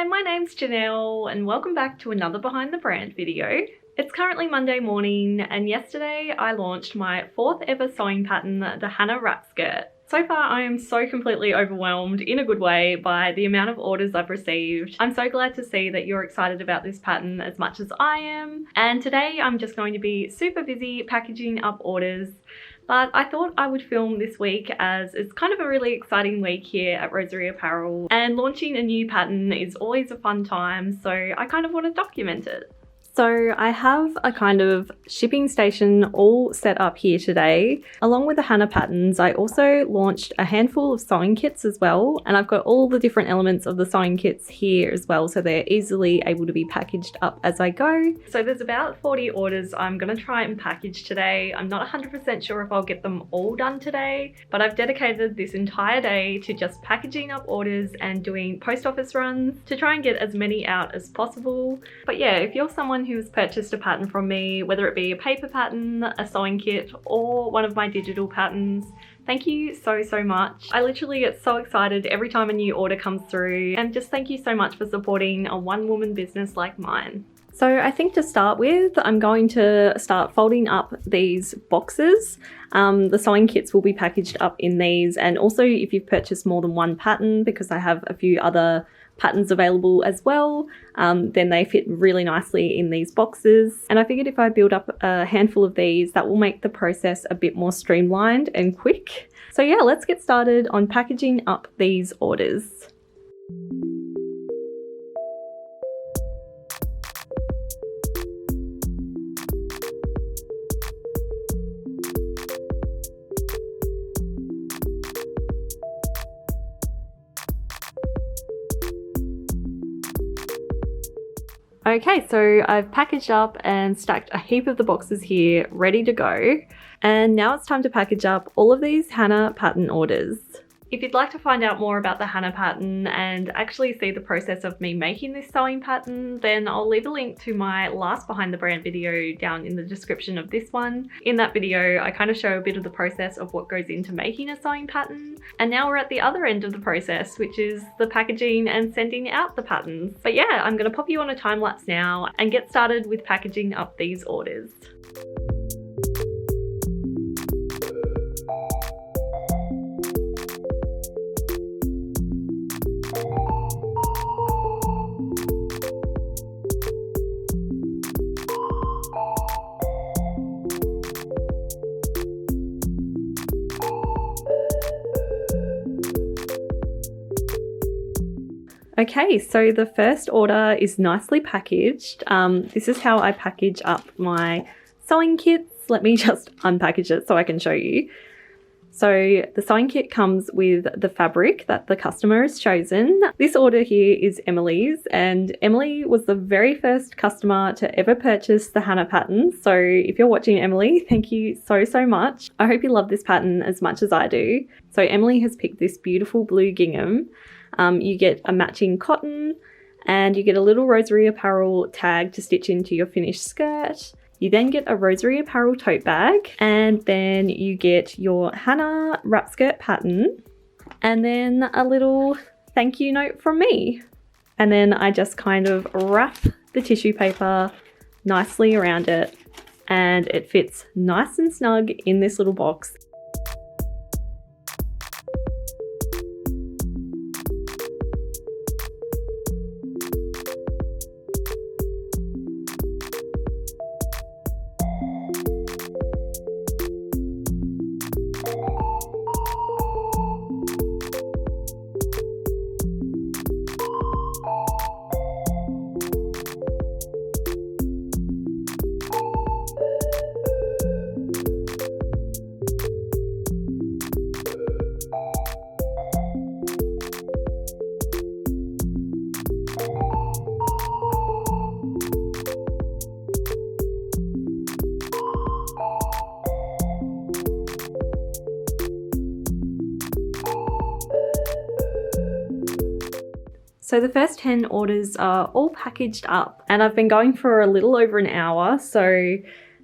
my name's Janelle and welcome back to another Behind the Brand video. It's currently Monday morning and yesterday I launched my 4th ever sewing pattern, the Hannah wrap skirt. So far I am so completely overwhelmed in a good way by the amount of orders I've received. I'm so glad to see that you're excited about this pattern as much as I am, and today I'm just going to be super busy packaging up orders. But I thought I would film this week as it's kind of a really exciting week here at Rosery Apparel, and launching a new pattern is always a fun time, so I kind of want to document it. So I have a kind of shipping station all set up here today. Along with the Hannah patterns, I also launched a handful of sewing kits as well, and I've got all the different elements of the sewing kits here as well, so they're easily able to be packaged up as I go. So there's about 40 orders I'm going to try and package today. I'm not 100% sure if I'll get them all done today, but I've dedicated this entire day to just packaging up orders and doing post office runs to try and get as many out as possible. But yeah, if you're someone who's purchased a pattern from me, whether it be a paper pattern, a sewing kit, or one of my digital patterns, thank you so much. I literally get so excited every time a new order comes through, and just thank you so much for supporting a one-woman business like mine. So I think to start with, I'm going to start folding up these boxes. The sewing kits will be packaged up in these, and also if you've purchased more than one pattern, because I have a few other patterns available as well, then they fit really nicely in these boxes. And I figured if I build up a handful of these, that will make the process a bit more streamlined and quick. So yeah, let's get started on packaging up these orders. Okay, so I've packaged up and stacked a heap of the boxes here, ready to go. And now it's time to package up all of these Hannah pattern orders. If you'd like to find out more about the Hannah pattern and actually see the process of me making this sewing pattern, then I'll leave a link to my last Behind the Brand video down in the description of this one. In that video, I kind of show a bit of the process of what goes into making a sewing pattern. And now we're at the other end of the process, which is the packaging and sending out the patterns. But yeah, I'm going to pop you on a time lapse now and get started with packaging up these orders. Okay, so the first order is nicely packaged. This is how I package up my sewing kits. Let me just unpackage it so I can show you. So the sewing kit comes with the fabric that the customer has chosen. This order here is Emily's, and Emily was the very first customer to ever purchase the Hannah pattern. So if you're watching, Emily, thank you so much. I hope you love this pattern as much as I do. So Emily has picked this beautiful blue gingham. You get a matching cotton, and you get a little Rosery Apparel tag to stitch into your finished skirt. You then get a Rosery Apparel tote bag, and then you get your Hannah wrap skirt pattern, and then a little thank you note from me. And then I just kind of wrap the tissue paper nicely around it, and it fits nice and snug in this little box. So the first 10 orders are all packaged up, and I've been going for a little over an hour, so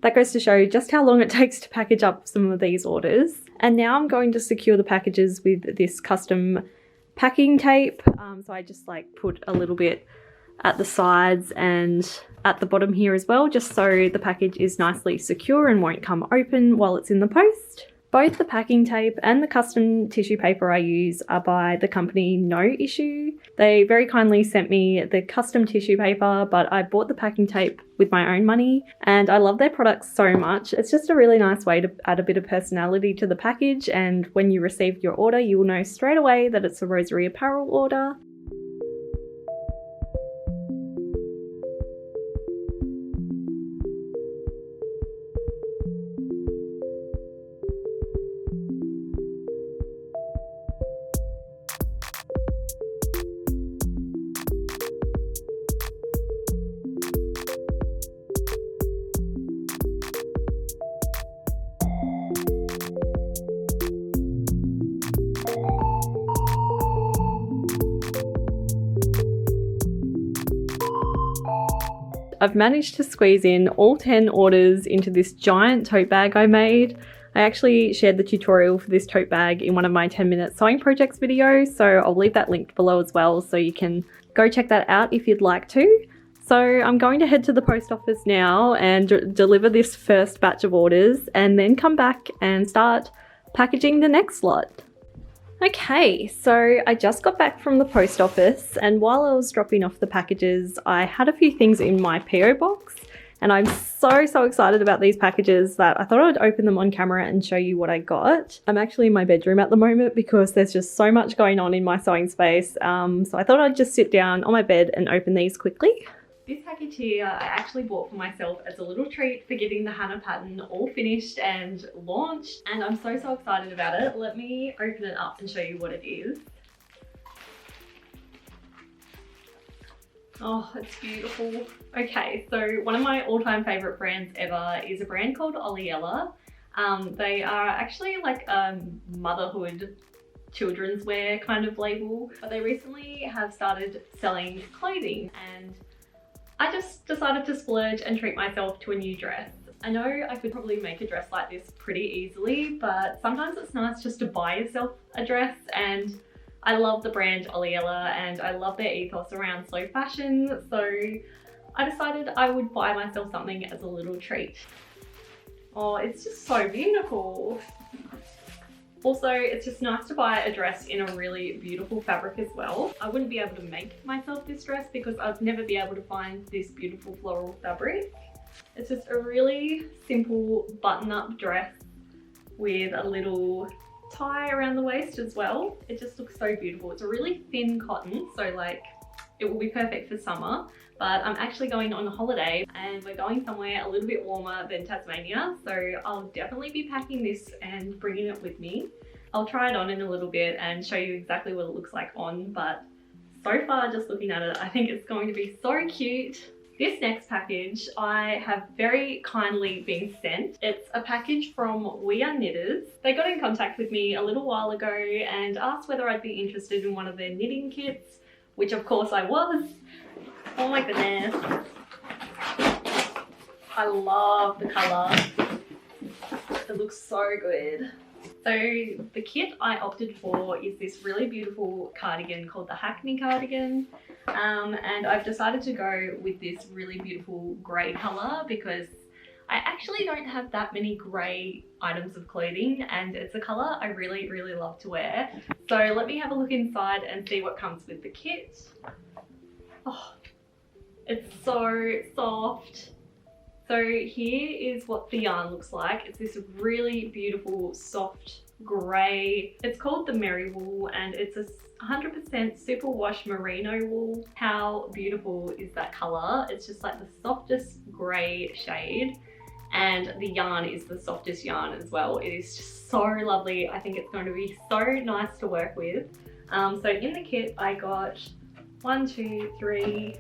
that goes to show just how long it takes to package up some of these orders. And now I'm going to secure the packages with this custom packing tape. So I just like put a little bit at the sides and at the bottom here as well, just so the package is nicely secure and won't come open while it's in the post. Both the packing tape and the custom tissue paper I use are by the company No Issue. They very kindly sent me the custom tissue paper, but I bought the packing tape with my own money, and I love their products so much. It's just a really nice way to add a bit of personality to the package, and when you receive your order, you will know straight away that it's a Rosery apparel order. I've managed to squeeze in all 10 orders into this giant tote bag I made. I actually shared the tutorial for this tote bag in one of my 10-minute sewing projects videos, so I'll leave that linked below as well, so you can go check that out if you'd like to. So I'm going to head to the post office now and deliver this first batch of orders, and then come back and start packaging the next lot. Okay, so I just got back from the post office, and while I was dropping off the packages, I had a few things in my PO box, and I'm so excited about these packages that I thought I'd open them on camera and show you what I got. I'm actually in my bedroom at the moment because there's just so much going on in my sewing space, so I thought I'd just sit down on my bed and open these quickly. This package here I actually bought for myself as a little treat for getting the Hannah pattern all finished and launched, and I'm so excited about it. Let me open it up and show you what it is. Oh, it's beautiful. Okay, so one of my all-time favorite brands ever is a brand called Oliella. They are actually like a motherhood children's wear kind of label, but they recently have started selling clothing, and I just decided to splurge and treat myself to a new dress. I know I could probably make a dress like this pretty easily, but sometimes it's nice just to buy yourself a dress, and I love the brand Oliella and I love their ethos around slow fashion, so I decided I would buy myself something as a little treat. Oh, it's just so beautiful. Also, it's just nice to buy a dress in a really beautiful fabric as well. I wouldn't be able to make myself this dress because I'd never be able to find this beautiful floral fabric. It's just a really simple button-up dress with a little tie around the waist as well. It just looks so beautiful. It's a really thin cotton, so like it will be perfect for summer, but I'm actually going on a holiday and we're going somewhere a little bit warmer than Tasmania, so I'll definitely be packing this and bringing it with me. I'll try it on in a little bit and show you exactly what it looks like on, but so far just looking at it, I think it's going to be so cute. This next package I have very kindly been sent. It's a package from We Are Knitters. They got in contact with me a little while ago and asked whether I'd be interested in one of their knitting kits, which of course I was. Oh my goodness. I love the colour. It looks so good. So the kit I opted for is this really beautiful cardigan called the Hackney cardigan. And I've decided to go with this really beautiful grey colour because I actually don't have that many grey items of clothing, and it's a colour I really love to wear. So let me have a look inside and see what comes with the kit. Oh, it's so soft. So here is what the yarn looks like. It's this really beautiful soft grey. It's called the Merry Wool and it's a 100% superwash merino wool. How beautiful is that colour? It's just like the softest grey shade, and the yarn is the softest yarn as well. It is just so lovely. I think it's going to be so nice to work with. So in the kit I got 1, 2, 3,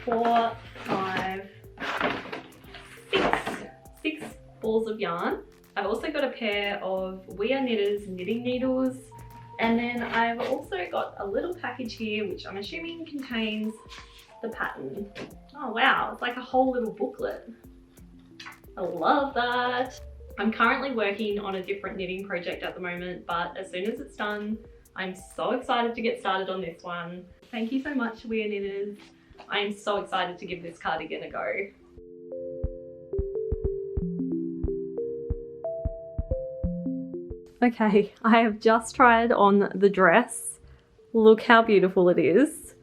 4, 5, 6 balls of yarn. I've also got a pair of We Are Knitters knitting needles, and then I've also got a little package here which I'm assuming contains the pattern. Oh wow, it's like a whole little booklet. I love that. I'm currently working on a different knitting project at the moment, but as soon as it's done, I'm so excited to get started on this one. Thank you so much, We Are Knitters. I am so excited to give this cardigan a go. Okay, I have just tried on the dress. Look how beautiful it is.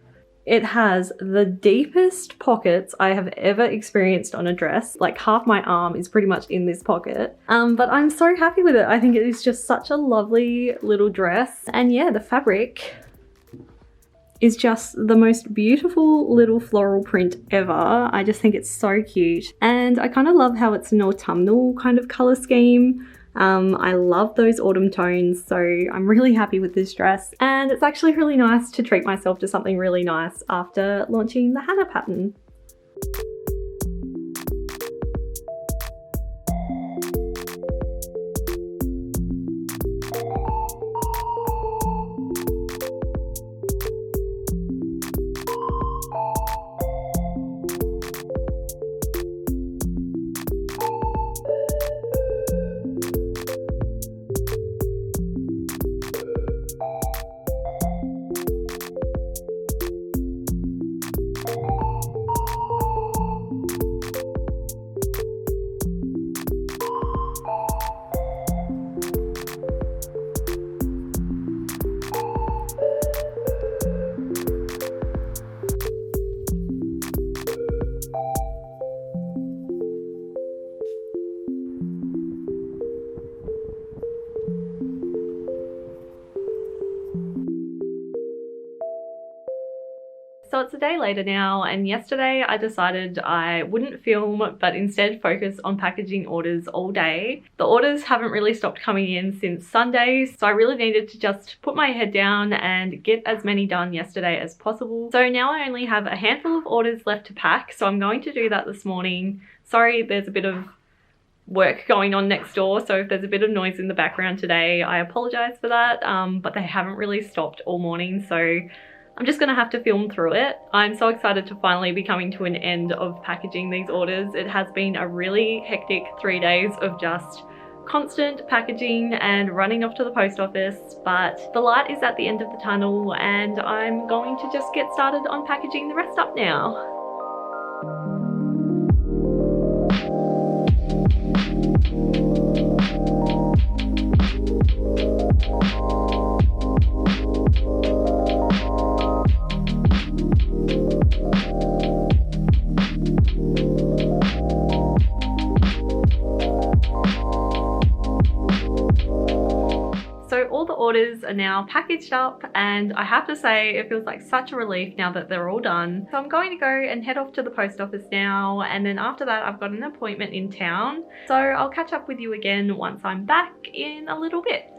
It has the deepest pockets I have ever experienced on a dress. Like half my arm is pretty much in this pocket. But I'm so happy with it. I think it is just such a lovely little dress. And yeah, the fabric is just the most beautiful little floral print ever. I just think it's so cute. And I kind of love how it's an autumnal kind of color scheme. I love those autumn tones, so I'm really happy with this dress. And it's actually really nice to treat myself to something really nice after launching the Hannah pattern. So it's a day later now, and yesterday I decided I wouldn't film but instead focus on packaging orders all day. The orders haven't really stopped coming in since Sunday, so I really needed to just put my head down and get as many done yesterday as possible. So now I only have a handful of orders left to pack, so I'm going to do that this morning. Sorry, there's a bit of work going on next door, so if there's a bit of noise in the background today, I apologize for that, but they haven't really stopped all morning, so I'm just gonna have to film through it. I'm so excited to finally be coming to an end of packaging these orders. It has been a really hectic 3 days of just constant packaging and running off to the post office, but the light is at the end of the tunnel and I'm going to just get started on packaging the rest up now. So all the orders are now packaged up, and I have to say it feels like such a relief now that they're all done. So I'm going to go and head off to the post office now, and then after that I've got an appointment in town. So I'll catch up with you again once I'm back in a little bit.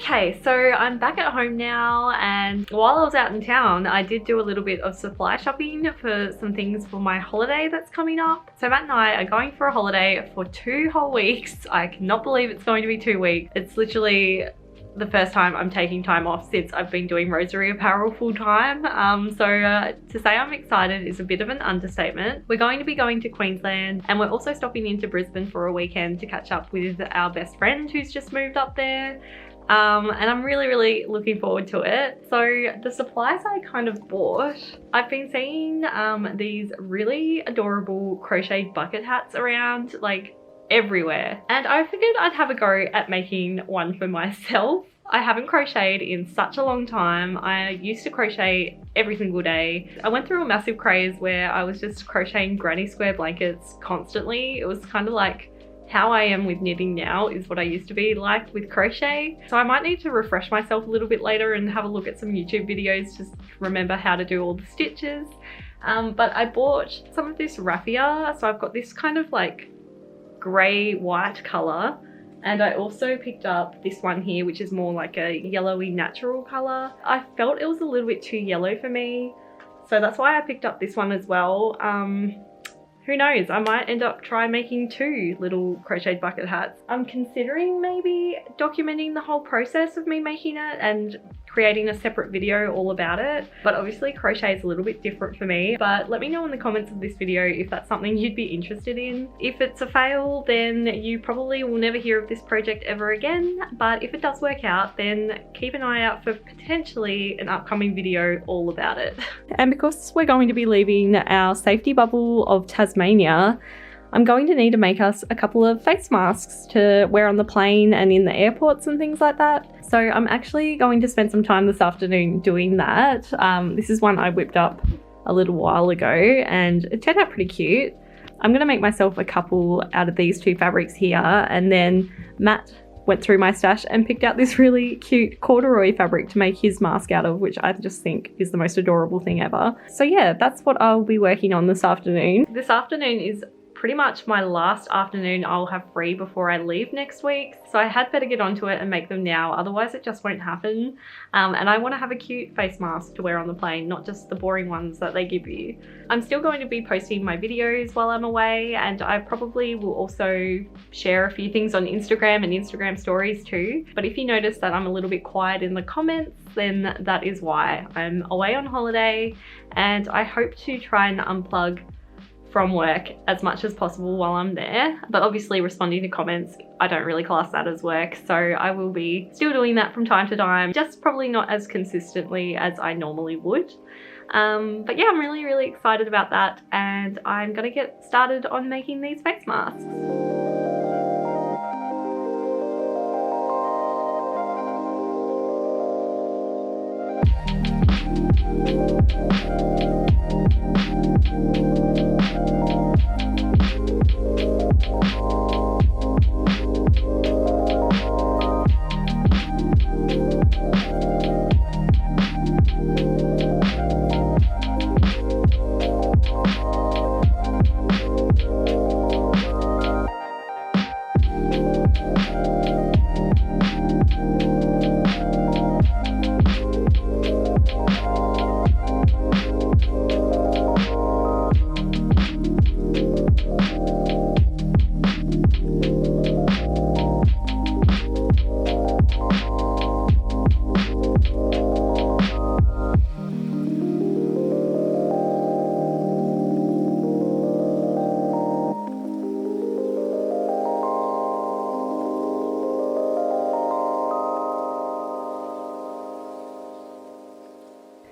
Okay, so I'm back at home now, and while I was out in town, I did do a little bit of supply shopping for some things for my holiday that's coming up. So Matt and I are going for a holiday for 2 whole weeks. I cannot believe it's going to be 2 weeks. It's literally the first time I'm taking time off since I've been doing Rosery apparel full time. To say I'm excited is a bit of an understatement. We're going to be going to Queensland, and we're also stopping into Brisbane for a weekend to catch up with our best friend who's just moved up there. And I'm really looking forward to it. So the supplies I kind of bought, I've been seeing these really adorable crocheted bucket hats around like everywhere, and I figured I'd have a go at making one for myself. I haven't crocheted in such a long time. I used to crochet every single day. I went through a massive craze where I was just crocheting granny square blankets constantly. It was kind of like how I am with knitting now is what I used to be like with crochet. So I might need to refresh myself a little bit later and have a look at some YouTube videos to remember how to do all the stitches. But I bought some of this raffia. So I've got this kind of like grey white colour, and I also picked up this one here which is more like a yellowy natural colour. I felt it was a little bit too yellow for me, so that's why I picked up this one as well. who knows, I might end up making 2 little crocheted bucket hats. I'm considering maybe documenting the whole process of me making it and creating a separate video all about it, but obviously crochet is a little bit different for me. But let me know in the comments of this video if that's something you'd be interested in. If it's a fail, then you probably will never hear of this project ever again, but if it does work out, then keep an eye out for potentially an upcoming video all about it. And because we're going to be leaving our safety bubble of Tasmania, I'm going to need to make us a couple of face masks to wear on the plane and in the airports and things like that. So I'm actually going to spend some time this afternoon doing that. This is one I whipped up a little while ago and it turned out pretty cute. I'm going to make myself a couple out of these 2 fabrics here, and then Matt went through my stash and picked out this really cute corduroy fabric to make his mask out of, which I just think is the most adorable thing ever. So yeah, that's what I'll be working on this afternoon. This afternoon is pretty much my last afternoon I'll have free before I leave next week, so I had better get onto it and make them now, otherwise it just won't happen. And I want to have a cute face mask to wear on the plane, not just the boring ones that they give you. I'm still going to be posting my videos while I'm away, and I probably will also share a few things on Instagram and Instagram stories too. But if you notice that I'm a little bit quiet in the comments, then that is why. I'm away on holiday and I hope to try and unplug from work as much as possible while I'm there, but obviously responding to comments, I don't really class that as work, so I will be still doing that from time to time, just probably not as consistently as I normally would. But yeah, I'm really excited about that, and I'm gonna get started on making these face masks.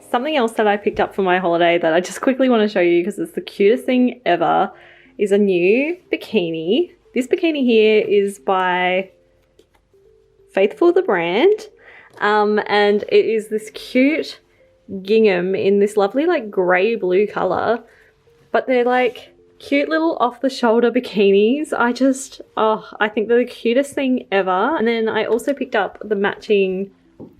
Something else that I picked up for my holiday that I just quickly want to show you because it's the cutest thing ever is a new bikini. This bikini here is by Faithful the brand, and it is this cute gingham in this lovely like grey blue colour, but they're like cute little off the shoulder bikinis. I think they're the cutest thing ever. And then I also picked up the matching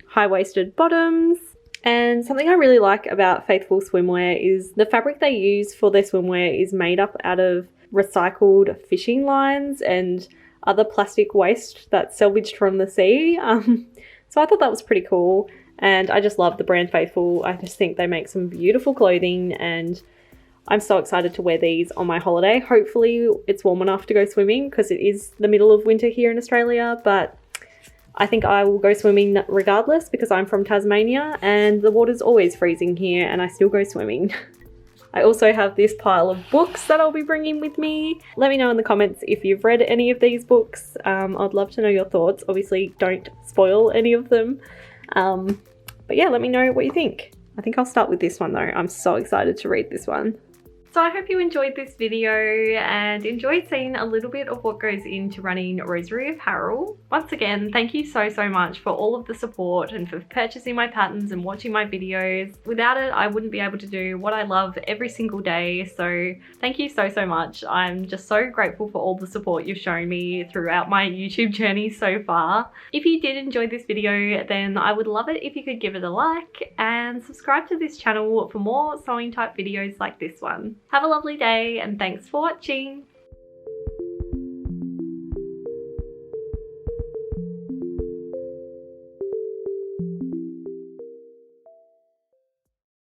high-waisted bottoms. And something I really like about Faithful Swimwear is the fabric they use for their swimwear is made up out of recycled fishing lines and other plastic waste that's salvaged from the sea. So I thought that was pretty cool, and I just love the brand Faithful. I just think they make some beautiful clothing, and I'm so excited to wear these on my holiday. Hopefully it's warm enough to go swimming because it is the middle of winter here in Australia, but I think I will go swimming regardless because I'm from Tasmania and the water's always freezing here and I still go swimming. I also have this pile of books that I'll be bringing with me. Let me know in the comments if you've read any of these books. I'd love to know your thoughts. Obviously don't spoil any of them. But yeah, let me know what you think. I think I'll start with this one though. I'm so excited to read this one. So I hope you enjoyed this video and enjoyed seeing a little bit of what goes into running Rosery apparel. Once again, thank you so much for all of the support and for purchasing my patterns and watching my videos. Without it, I wouldn't be able to do what I love every single day. So thank you so much. I'm just so grateful for all the support you've shown me throughout my YouTube journey so far. If you did enjoy this video, then I would love it if you could give it a like and subscribe to this channel for more sewing type videos like this one. Have a lovely day and thanks for watching.